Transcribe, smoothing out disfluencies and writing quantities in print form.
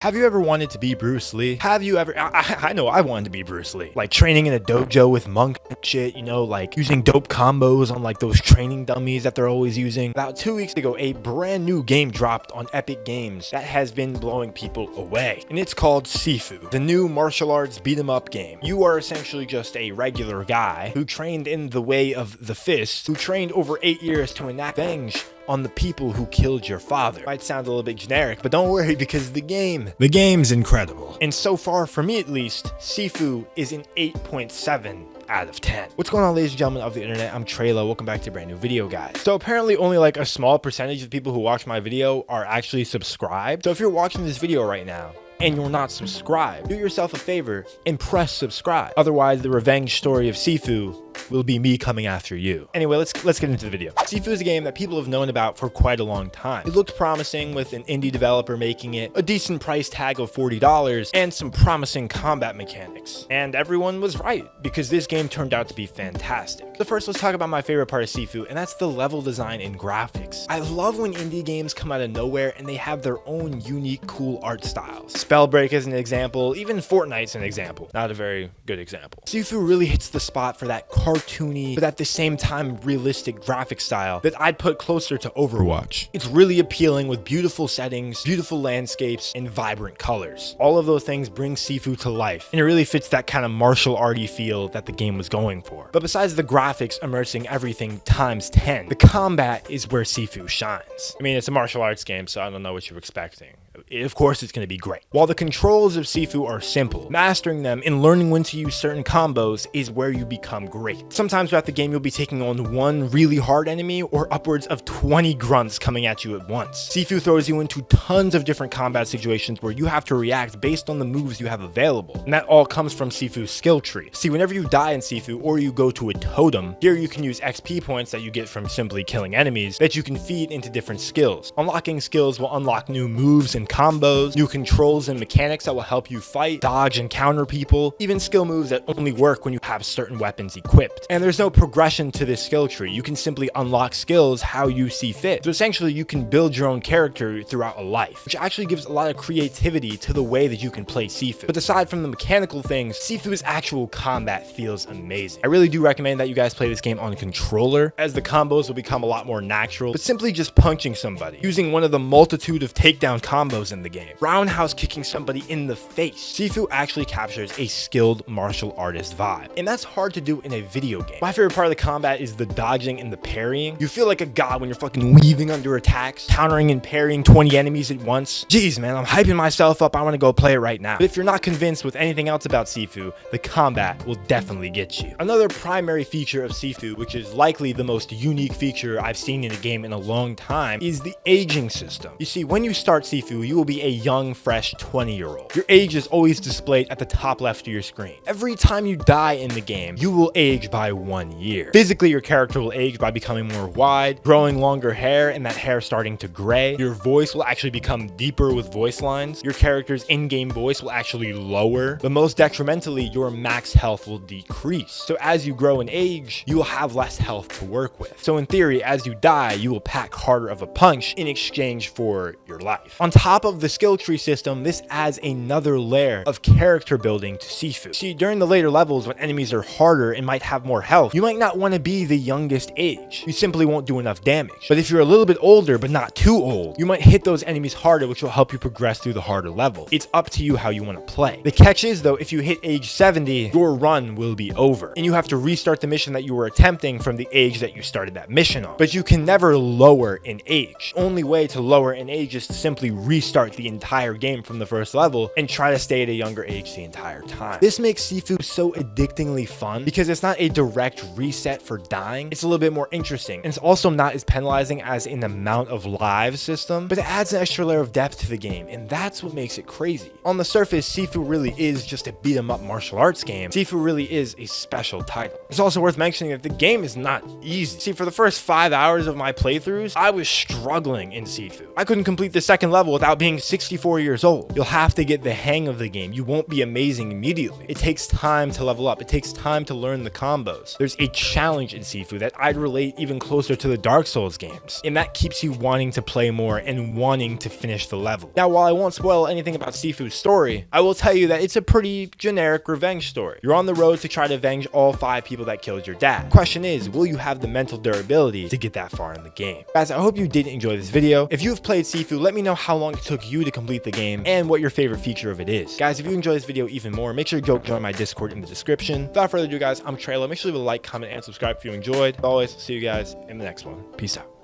Have you ever wanted to be Bruce Lee? Have you ever, I know I wanted to be Bruce Lee. Like training in a dojo with monk and shit, you know, like using dope combos on like those training dummies that they're always using. About 2 weeks ago, a brand new game dropped on Epic Games that has been blowing people away. And it's called Sifu, the new martial arts beat 'em up game. You are essentially just a regular guy who trained in the way of the fist, who trained over 8 years to enact revenge on the people who killed your father. Might sound a little bit generic, but don't worry because the game's incredible. And so far, for me at least, Sifu is an 8.7 out of 10. What's going on, ladies and gentlemen of the internet? I'm Treyllo. Welcome back to a brand new video, guys. So apparently only like a small percentage of people who watch my video are actually subscribed. So if you're watching this video right now and you're not subscribed, do yourself a favor and press subscribe. Otherwise, the revenge story of Sifu will be me coming after you. Anyway, let's get into the video. Sifu is a game that people have known about for quite a long time. It looked promising with an indie developer making it, a decent price tag of $40, and some promising combat mechanics. And everyone was right, because this game turned out to be fantastic. So first, let's talk about my favorite part of Sifu, and that's the level design and graphics. I love when indie games come out of nowhere and they have their own unique, cool art styles. Spellbreak is an example, even Fortnite's an example. Not a very good example. Sifu really hits the spot for that cartoony, but at the same time realistic graphic style that I'd put closer to Overwatch. It's really appealing with beautiful settings, beautiful landscapes, and vibrant colors. All of those things bring Sifu to life, and it really fits that kind of martial arty feel that the game was going for. But besides the graphics immersing everything times 10, the combat is where Sifu shines. I mean, it's a martial arts game, so I don't know what you're expecting. Of course, it's going to be great. While the controls of Sifu are simple, mastering them and learning when to use certain combos is where you become great. Sometimes throughout the game, you'll be taking on one really hard enemy or upwards of 20 grunts coming at you at once. Sifu throws you into tons of different combat situations where you have to react based on the moves you have available. And that all comes from Sifu's skill tree. See, whenever you die in Sifu or you go to a totem, here you can use XP points that you get from simply killing enemies that you can feed into different skills. Unlocking skills will unlock new moves and combos, new controls and mechanics that will help you fight, dodge, and counter people, even skill moves that only work when you have certain weapons equipped. And there's no progression to this skill tree. You can simply unlock skills how you see fit. So essentially, you can build your own character throughout a life, which actually gives a lot of creativity to the way that you can play Sifu. But aside from the mechanical things, Sifu's actual combat feels amazing. I really do recommend that you guys play this game on controller, as the combos will become a lot more natural, but simply just punching somebody, using one of the multitude of takedown combos in the game, roundhouse kicking somebody in the face. Sifu actually captures a skilled martial artist vibe, and that's hard to do in a video game. My favorite part of the combat is the dodging and the parrying. You feel like a god when you're fucking weaving under attacks, countering and parrying 20 enemies at once. Jeez, man, I'm hyping myself up. I want to go play it right now. But if you're not convinced with anything else about Sifu, the combat will definitely get you. Another primary feature of Sifu, which is likely the most unique feature I've seen in a game in a long time, is the aging system. You see, when you start Sifu, you will be a young, fresh 20-year-old. Your age is always displayed at the top left of your screen. Every time you die in the game, you will age by 1 year. Physically, your character will age by becoming more wide, growing longer hair, and that hair starting to gray. Your voice will actually become deeper with voice lines. Your character's in-game voice will actually lower. But most detrimentally, your max health will decrease. So as you grow in age, you will have less health to work with. So in theory, as you die, you will pack harder of a punch in exchange for your life. On top of the skill tree system, this adds another layer of character building to Sifu. See, during the later levels, when enemies are harder and might have more health, you might not want to be the youngest age. You simply won't do enough damage. But if you're a little bit older, but not too old, you might hit those enemies harder, which will help you progress through the harder level. It's up to you how you want to play. The catch is, though, if you hit age 70, your run will be over, and you have to restart the mission that you were attempting from the age that you started that mission on. But you can never lower in age. The only way to lower in age is to simply restart the entire game from the first level and try to stay at a younger age the entire time. This makes Sifu so addictingly fun because it's not a direct reset for dying. It's a little bit more interesting, and it's also not as penalizing as an amount of lives system, but it adds an extra layer of depth to the game, and that's what makes it crazy. On the surface, Sifu really is just a beat 'em up martial arts game. Sifu really is a special title. It's also worth mentioning that the game is not easy. See, for the first 5 hours of my playthroughs, I was struggling in Sifu. I couldn't complete the second level without about being 64 years old. You'll have to get the hang of the game. You won't be amazing immediately. It takes time to level up. It takes time to learn the combos. There's a challenge in Sifu that I'd relate even closer to the Dark Souls games, and that keeps you wanting to play more and wanting to finish the level. Now, while I won't spoil anything about Sifu's story, I will tell you that it's a pretty generic revenge story. You're on the road to try to avenge all 5 people that killed your dad. Question is, will you have the mental durability to get that far in the game? Guys, I hope you did enjoy this video. If you have played Sifu, let me know how long it took you to complete the game and what your favorite feature of it is. Guys, if you enjoyed this video even more, make sure to join my Discord in the description. Without further ado, guys, I'm Treyllo. Make sure to leave a like, comment, and subscribe if you enjoyed. As always, see you guys in the next one. Peace out.